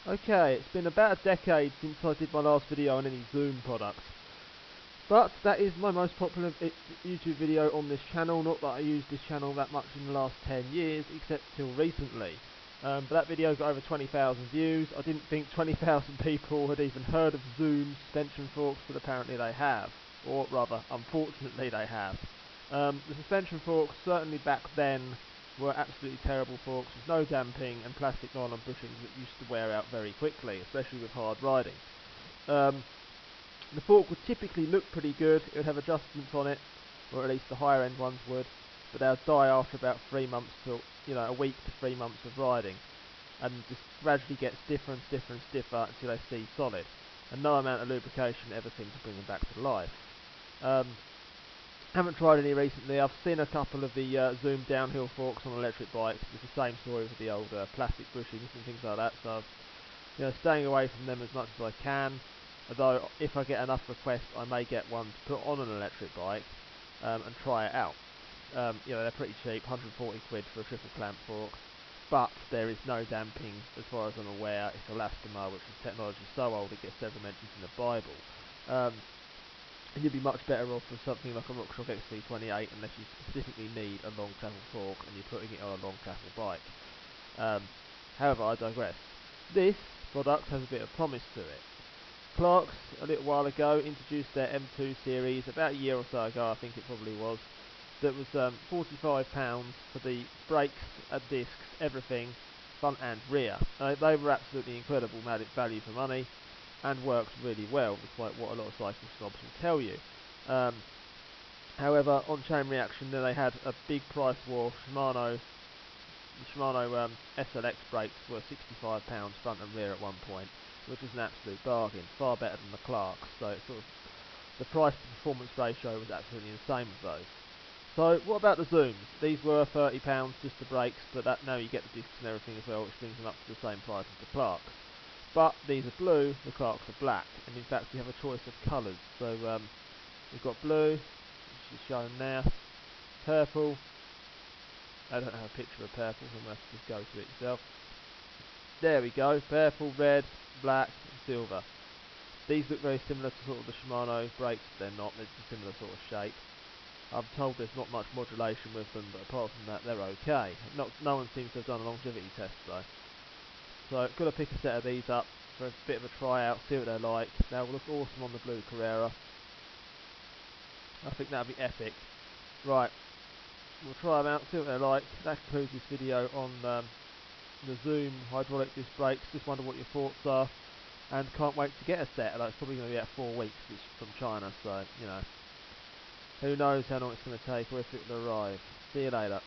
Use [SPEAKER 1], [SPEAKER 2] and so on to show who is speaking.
[SPEAKER 1] Okay, it's been about a decade since I did my last video on any Zoom products, but that is my most popular YouTube video on this channel. Not that I used this channel that much in the last 10 years, except till recently. But that video got over 20,000 views. I didn't think 20,000 people had even heard of Zoom suspension forks, but apparently they have. Or rather, unfortunately they have. The suspension forks, certainly back then, were absolutely terrible forks with no damping and plastic nylon bushings that used to wear out very quickly, especially with hard riding. The fork would typically look pretty good. It would have adjustments on it, or at least the higher end ones would, but they'll die after about 3 months to, a week to 3 months of riding, and just gradually get stiffer and stiffer and stiffer until they see solid. And no amount of lubrication ever seems to bring them back to life. Haven't tried any recently. I've seen a couple of the Zoom downhill forks on electric bikes. It's the same story with the old plastic bushings and things like that. So, staying away from them as much as I can. Although, if I get enough requests, I may get one to put on an electric bike and try it out. They're pretty cheap, 140 quid for a triple clamp fork. But there is no damping, as far as I'm aware. It's elastomer, which is technology so old it gets several mentions in the Bible. And you'd be much better off with something like a RockShox XC28 unless you specifically need a long travel fork and you're putting it on a long travel bike. However, I digress. This product has a bit of promise to it. Clark's, a little while ago, introduced their M2 series, about a year or so ago I think it probably was, that was £45 for the brakes, discs, everything, front and rear. They were absolutely incredible value for money, and worked really well, despite what a lot of cycle snobs will tell you. However, on Chain Reaction, they had a big price war. The Shimano SLX brakes were £65 front and rear at one point, which was an absolute bargain, far better than the Clarks. So it's sort of the price to performance ratio was absolutely insane with those. So what about the Zooms? These were £30 just the brakes, but now you get the discs and everything as well, which brings them up to the same price as the Clarks. But these are blue, the Clarks are black, and in fact we have a choice of colours. So we've got blue, which is shown there, purple. I don't have a picture of purple, so I'm going to have to just go to it yourself. There we go, purple, red, black, and silver. These look very similar to sort of the Shimano brakes, but they're not. They're just a similar sort of shape. I'm told there's not much modulation with them, but apart from that, they're okay. No one seems to have done a longevity test though. So I've got to pick a set of these up for a bit of a tryout, see what they're like. They'll look awesome on the blue Carrera. I think that'll be epic. Right, we'll try them out, see what they're like. That concludes this video on the Zoom hydraulic disc brakes. Just wonder what your thoughts are, and can't wait to get a set. Although it's probably going to be about 4 weeks. It's from China, so who knows how long it's going to take or if it will arrive. See you later.